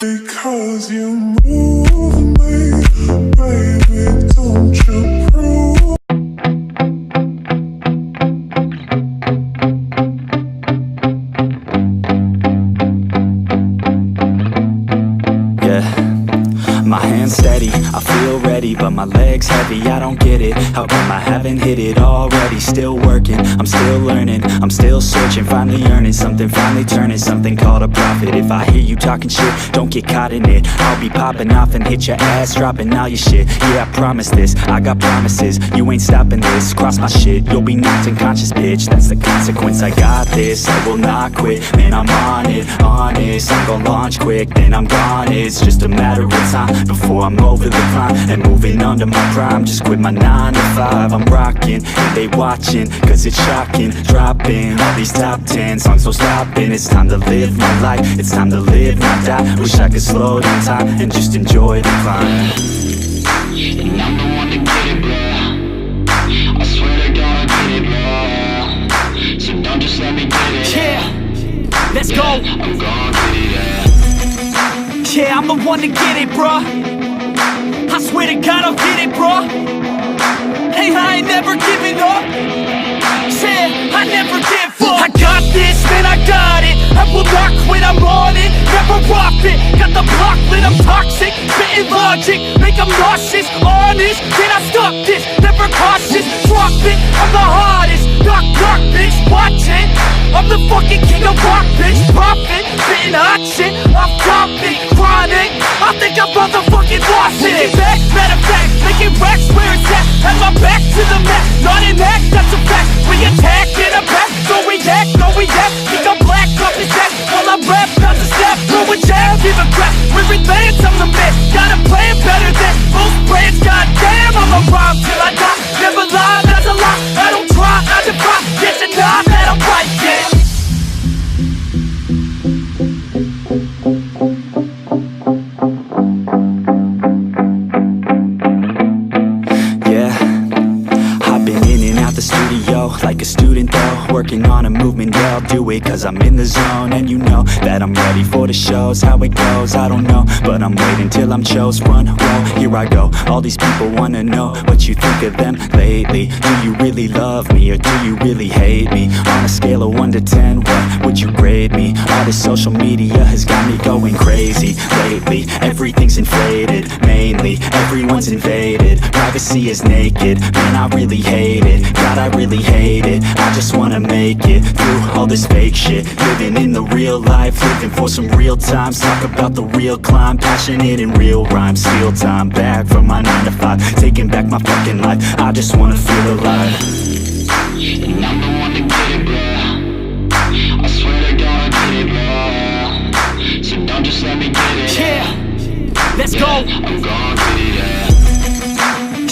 Because you move me, baby, don't you prove. Yeah, my hands steady, I feel ready, but my legs heavy, I don't get it. How come I haven't hit it already? Still working, I'm still learning, I'm still searching, finally earning something, finally turning something called a profit. If I hear you talking shit, don't get caught in it. I'll be popping off and hit your ass, dropping all your shit. Yeah, I promise this, I got promises, you ain't stopping this. Cross my shit, you'll be knocked unconscious, bitch. That's the consequence, I got this, I will not quit. Man, I'm on it, honest, I'm gon' launch quick, then I'm gone. It's just a matter of time before I'm over the climb and moving under my prime. Just quit my 9 to 5, I'm rocking and they watching, cause it's shocking. Dropping all these top 10 songs, so stopping. It's time to live my life, it's time to live, not die. Wish I could slow down time and just enjoy the climb. And I'm the one to get it, bro. I swear to God I'll get it, bro. So don't just let me get it. Yeah, let's go. I'm gon' get it, yeah. Yeah, I'm the one to get it, bro. I swear to God I'll get it, bro. Hey, I ain't never giving up. Yeah, I never give up. I got this, man, I got it. I will not quit, I'm on it. Never off it. Got the block lit, I'm toxic. Spitting logic, make them nauseous. Honest, can I stop this? Never cautious, drop it. I'm the hardest. Knock, knock, bitch, watch it. I'm the fucking king of rock, bitch. Profit, spitting hot shit. Off topic, chronic. I think I'm motherfucking lost it. Take it back, matter of fact, making racks where it's at. Have my back to the mat, not an act, that's a fact. We attack in a back, no react, no react. Think I'm black, off his back, while I rap, not to snap. Throw a jab, give a crap, we're advanced, I'm the man. Got a plan better than most brands, goddamn. I'ma rhyme till I die, never lie, that's a lie. I don't try, I defy, get to nod, that I'm right, yeah. Like a student though, working on a movement, yeah, I'll do it cause I'm in the zone. And you know that I'm ready for the shows. How it goes, I don't know, but I'm waiting till I'm chose. Front row, here I go. All these people wanna know what you think of them lately. Do you really love me or do you really hate me? On a scale of 1 to 10, what would you grade me? All this social media has got me going crazy lately. Everything's inflated, mainly everyone's invaded. Privacy is naked, man, I really hate it. God, I really hate it. I just wanna make it through all this fake shit. Living in the real life, living for some real times. Talk about the real climb, passionate in real rhymes. Steal time back from my 9 to 5, taking back my fucking life. I just wanna feel alive. And I'm the one to get it, bro. I swear to God I'll get it, bro. So don't just let me get it. Yeah, let's go. I'm gon' get it, yeah.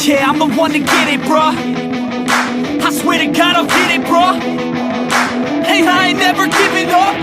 Yeah, I'm the one to get it, bro. I swear to God I'll get it, bro. Hey, I ain't never giving up.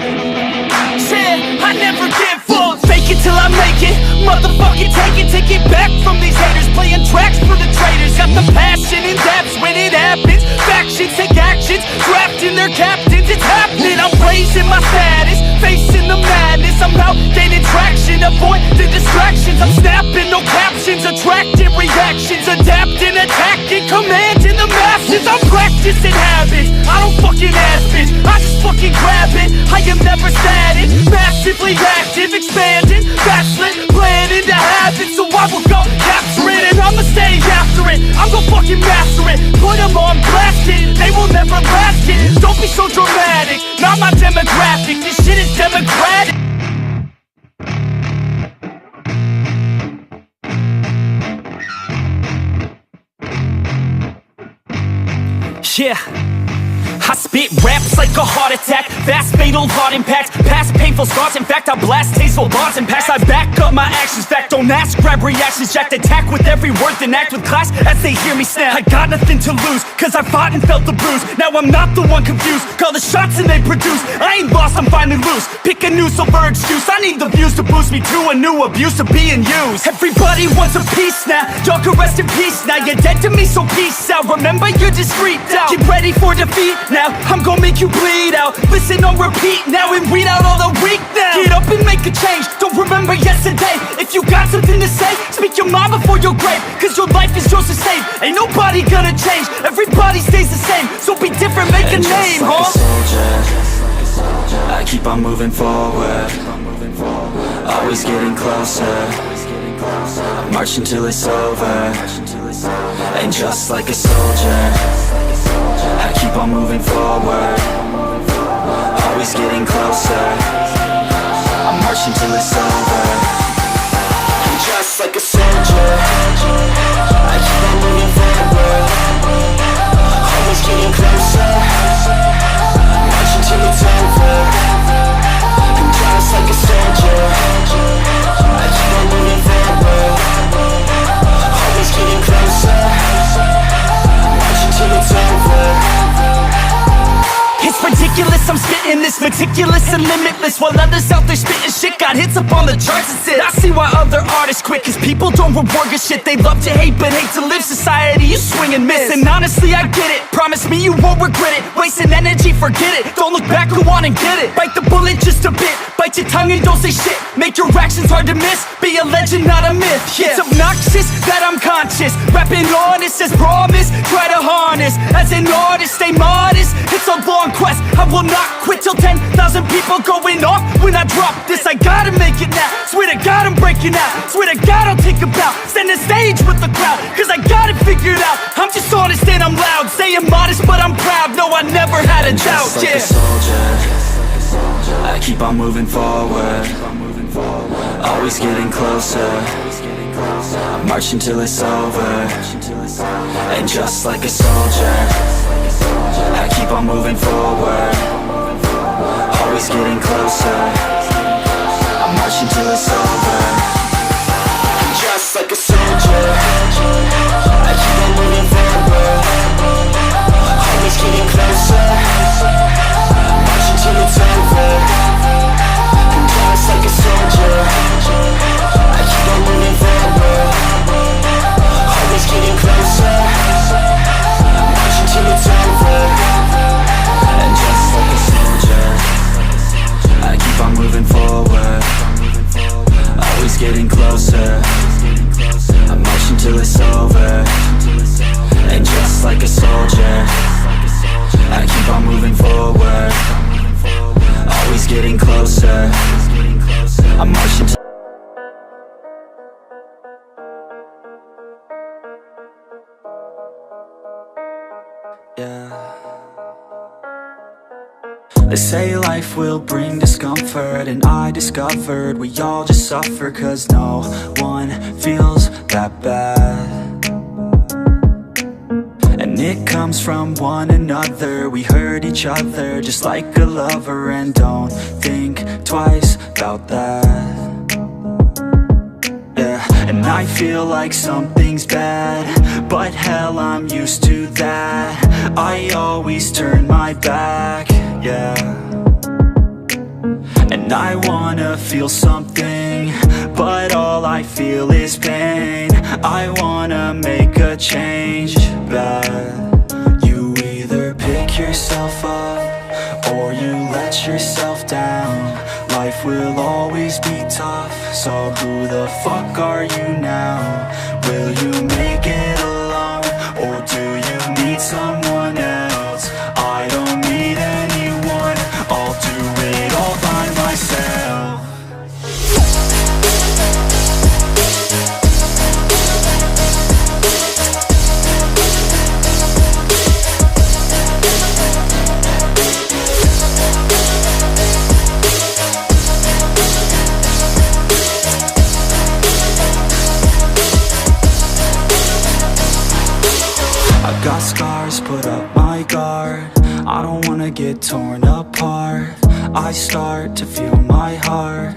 Yeah, I never give up. Fake it till I make it. Motherfucking take it back from these haters. Playing tracks for the traitors. Got the passion in depths when it happens. Factions take actions, drafting their captains. It's happening, I'm raising my status, facing the madness. I'm out gaining traction, avoid the distractions. I'm snapping, no captions, attracting reactions. Adapting, attacking, commanding the masses. I'm practicing habits, I don't fucking ask bitch, I just fucking grab it. I am never static, massively active, expanding, backslid, planning to have it. So I will go capture it and I'ma stay after it. I'm gon' fucking master it, put them on blast it. They will never last it, don't be so dramatic. Not my demographic, this shit is democratic. Yeah, I spit raps like a heart attack, fast fatal heart impact, past painful scars. In fact, I blast tasteful bars and packs. I back up my actions, fact don't ask, grab reactions, jacked attack with every word, then act with class as they hear me snap. I got nothing to lose, cause I fought and felt the bruise. Now I'm not the one confused, call the shots and they produce. I ain't lost, I'm finally loose, pick a new silver excuse. I need the views to boost me to a new abuse of being used. Everybody wants a piece now, y'all can rest in peace now. You're dead to me, so peace out, remember you're discreet out. Get ready for defeat, now. I'm gonna make you bleed out. Listen on repeat now and weed out all the weak now. Get up and make a change, don't remember yesterday. If you got something to say, speak your mind before your grave. Cause your life is yours to save. Ain't nobody gonna change, everybody stays the same. So be different, make a name, like huh? a soldier, I keep on moving forward, always getting closer. I march until it's over. And just like a soldier, I keep on moving forward, always getting closer. I march until it's over. And just like a soldier, I keep on moving forward, always getting closer. I march until it's over. And just like a soldier, I keep on moving forward, always getting closer. Watch until it's over. It's ridiculous, I'm spitting this meticulous and limitless, while others out there spitting shit got hits up on the charts and shit. I see why other artists quit, cause people don't reward good shit. They love to hate but hate to live. Society, you swing and miss. And honestly, I get it, promise me you won't regret it. Wasting energy, forget it, don't look back, go on and get it. Bite the bullet just a bit, bite your tongue and don't say shit. Make your actions hard to miss, be a legend, not a myth. It's obnoxious that I'm conscious, rapping honest as promise. Try to harness, as an artist, stay modest. It's a long quest, I will not quit till 10,000 people going off when I drop this. I gotta make it now, swear to God I'm breaking out. Swear to God I'll take a bow, stand the stage with the crowd. Cause I got it figured out, I'm just honest and I'm loud. Saying modest but I'm proud, no I never had a doubt. Just like a soldier, I keep on moving forward, always getting closer. I march until it's over. And just like a soldier, I keep on moving forward, always getting closer. I march until it's over. And just like a soldier, I keep on moving forward, always getting closer. I march until it's over. And just like a soldier, I keep on moving forward, always getting closer. I march until it's over. And just like a soldier, I keep on moving forward, always getting closer. I march until it's over. And just like a soldier, I keep on moving forward, always getting closer. I march until They say life will bring discomfort, and I discovered we all just suffer, cause no one feels that bad. And it comes from one another, we hurt each other just like a lover, and don't think twice about that. And I feel like something's bad, but hell, I'm used to that. I always turn my back, yeah. And I wanna feel something, but all I feel is pain. I wanna make a change, but you either pick yourself up or you let yourself down. Life will always be tough, so who the fuck are you now? Will you make it alone, or do you need someone else? I don't need anyone, I'll do it all by myself. Got scars, put up my guard. I don't wanna get torn apart. I start to feel my heart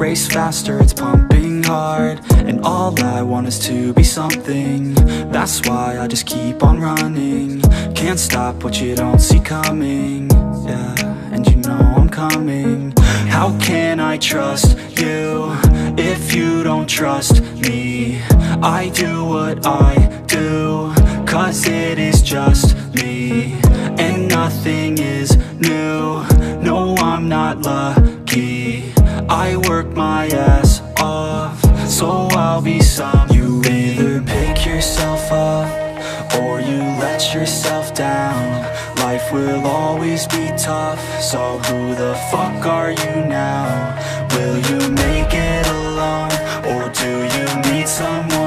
race faster, it's pumping hard. And all I want is to be something. That's why I just keep on running. Can't stop what you don't see coming. Yeah, and you know I'm coming. How can I trust you if you don't trust me? I do what I do, cause it is just me. And nothing is new. No, I'm not lucky. I work my ass off, so I'll be some. You either pick yourself up or you let yourself down. Life will always be tough, so who the fuck are you now? Will you make it alone, or do you need someone